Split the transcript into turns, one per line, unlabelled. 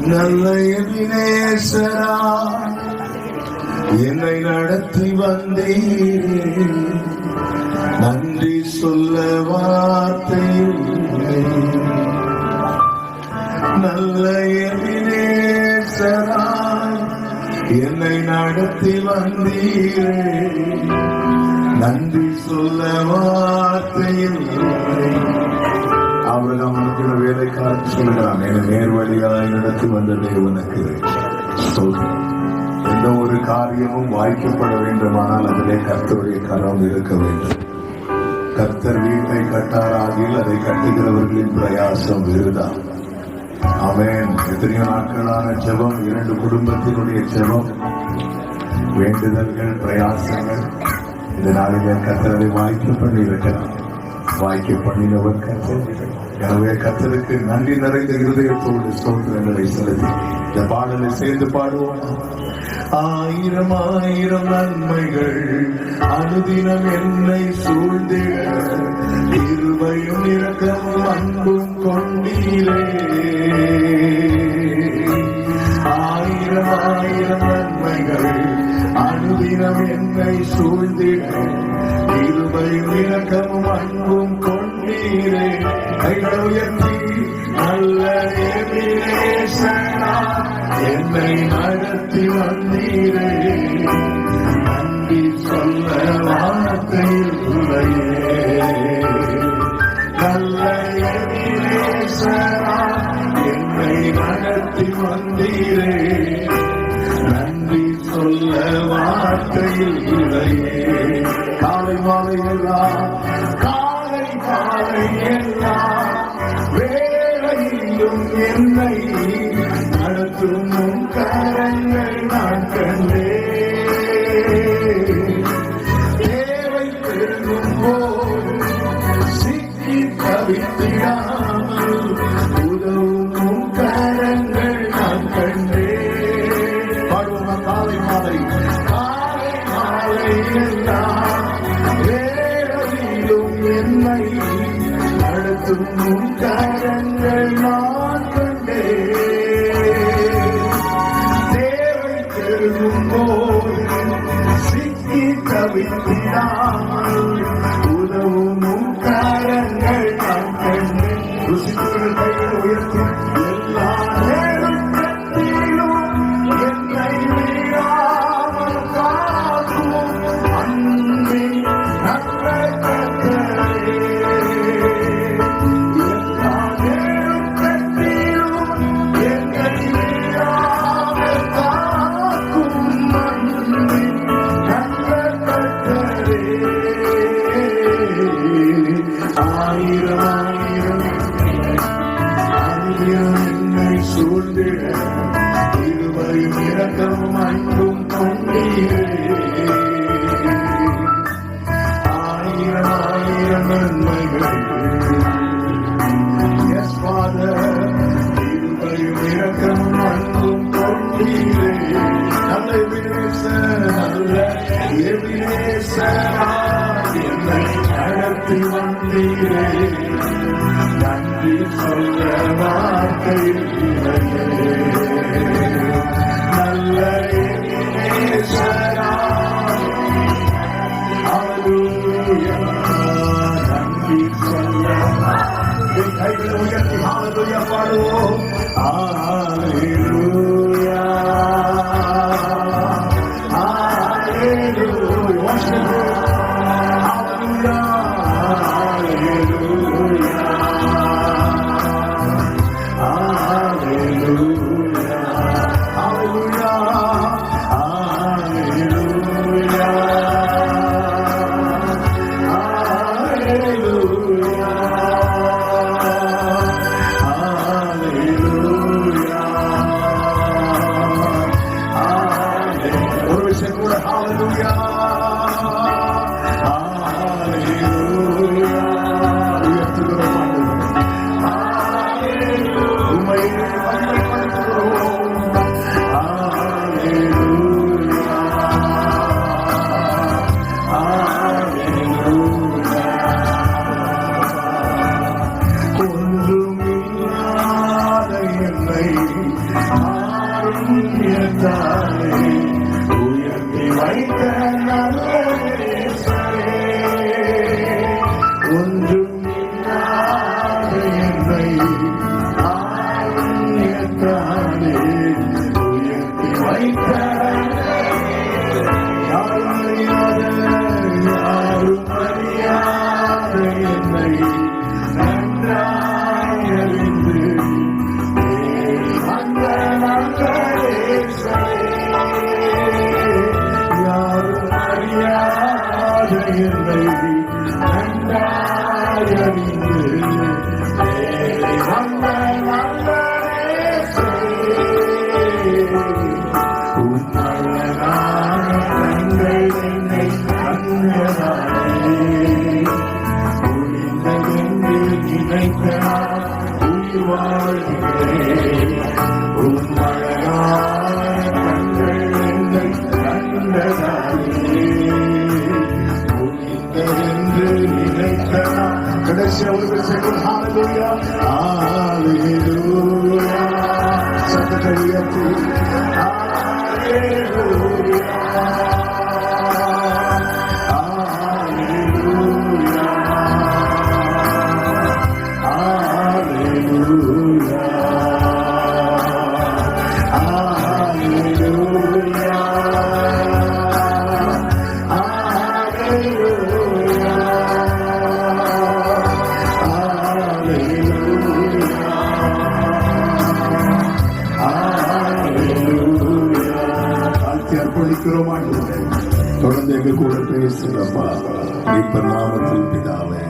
நல்ல எபினேசரா என்னை நடத்தி வந்தீரே, நன்றி சொல்ல வார்த்தை இல்லை. நல்ல எபினேசரா என்னை நடத்தி வந்தீரே, நன்றி சொல்ல வார்த்தை இல்லை. ஆபிரகாம் இருக்கிற வேலைக்காரன் சொல்லுகிறான், என்னை நேர்வழியாய் நடத்தி வந்த தேவனுக்கு ஸ்தோத்திரம். எந்த ஒரு காரியமும் வாய்க்கப்பட வேண்டுமானால் அதிலே கர்த்தருடைய கரம் இருக்க வேண்டும். கர்த்தர் வீட்டை கட்டாராகில் அதை கட்டுகிறவர்களின் பிரயாசம் விருதான். ஆமென். எத்தனையோ நாட்களான ஜெபம், 2 குடும்பத்தினுடைய ஜெபம், வேண்டுதல்கள், பிரயாசங்கள், இந்த நாளிலே கர்த்தரை வாய்க்க பண்ணி இருக்கிறார். வாய்க்க பண்ணினவர் கர்த்தர். எனவே கர்த்தருக்கு நன்றி நிறைந்த இருதயத்தோடு ஸ்தோத்திரங்களை செலுத்தி இந்த பாடலை சேர்ந்து பாடுவோம். ஆயிரம் ஆயிரம் நன்மைகள் அனுதினம் என்னை சூழ்ந்திட, கிருபையும் இரக்கமும் அன்பும் கொண்டீரே. ஆயிரம் ஆயிரம் நன்மைகள் அனுதினம் என்னை சூழ்ந்திட, கிருபையும் இரக்கமும் அன்பும் கொண்டீரே. கைகளை உயர்த்தி நல்ல எபினேசரா என்னை நடத்தி வந்தீரே, நன்றி சொல்ல வார்த்தை இல்லையே. நல்ல எபினேசரா என்னை நடத்தி வந்தீரே, நன்றி சொல்ல வார்த்தை இல்லையே. காலை மாலை எல்லாம், காலை மாலை எல்லாம் வேலையிலும் என்னை நடத்தும் கரங்கள் நான் கண்டே. தேவை பெருகும் போது சிக்கி தவித்திடாமல் உதவும் கரங்கள் நான் கண்டே. பாடுவோம். காலை மாலை, காலை மாலை எல்லாம் வேலையிலும் என்னை நடத்தும் கரங்கள் நான் கண்டே. தேவை பெருகும் போது சிக்கி தவித்திடாமல் உதவும் கரங்கள் நான் கண்டே. ருசிக்குள் கைகள் உயர்த்தி எல்லா நேரத்திலும் என்னை மீறாமல் காக்கும் அன்பின் நல்ல கர்த்தரே. ஆயிரம் ஆயிரம் என்னை சூழ்ந்திட, இருவரும் இரக்கமும் அன்பும் கொண்டீரே. ஆயிரம் ஆயிரம் நன்மைகள், எஸ் ஃபாதர், இருவரும் இரக்கமும் அன்பும் கொண்டீரே. நல்ல எபினேசர், நல்ல எபினேசரா என்னை நடத்தி வந்தீரே, நன்றி சொல்ல வார்த்தை இல்லையே. நல்ல எபினேசரா, ஹல்லேலூயா, நன்றி சொல்ல. கைகளை உயர்த்தி ஹல்லேலூயா பாடுவோம். ஹல்லேலூயா, ஹல்லேலூயா. Hallelujah. காருண்யத்தாலே உயர்த்தி வைத்த நல்ல நேசரே, ஒன்றும் இல்லாத என்னை காருண்யத்தாலே உயர்த்தி வைத்த யாரும் அறியாத என்னை நன்றாய் அறிந்து அந்த நல்ல நேசரே, யாரும் அறியாத என்னை நன்றாய் அறிந்து அந்த நல்ல நேசரே, உன்னதனான கண்கள் என்னை கண்டதாலே முடிந்ததென்று நினைத்த நான் உயிர் வாழ்கிறேன். உன்னதனான கண்கள் என்னை கண்டதாலே முடிந்ததென்று நினைத்த நான். கடைசியா ஒரு செகண்ட் ஹalleluya ஹalleluya சத்தத்தை உயர்த்தி அர்ப்பணிக்கிறோம். தொடர்ந்து எங்க கூட பேசுகிறப்பா, இப்ப நாமத்தில் பிதாவே.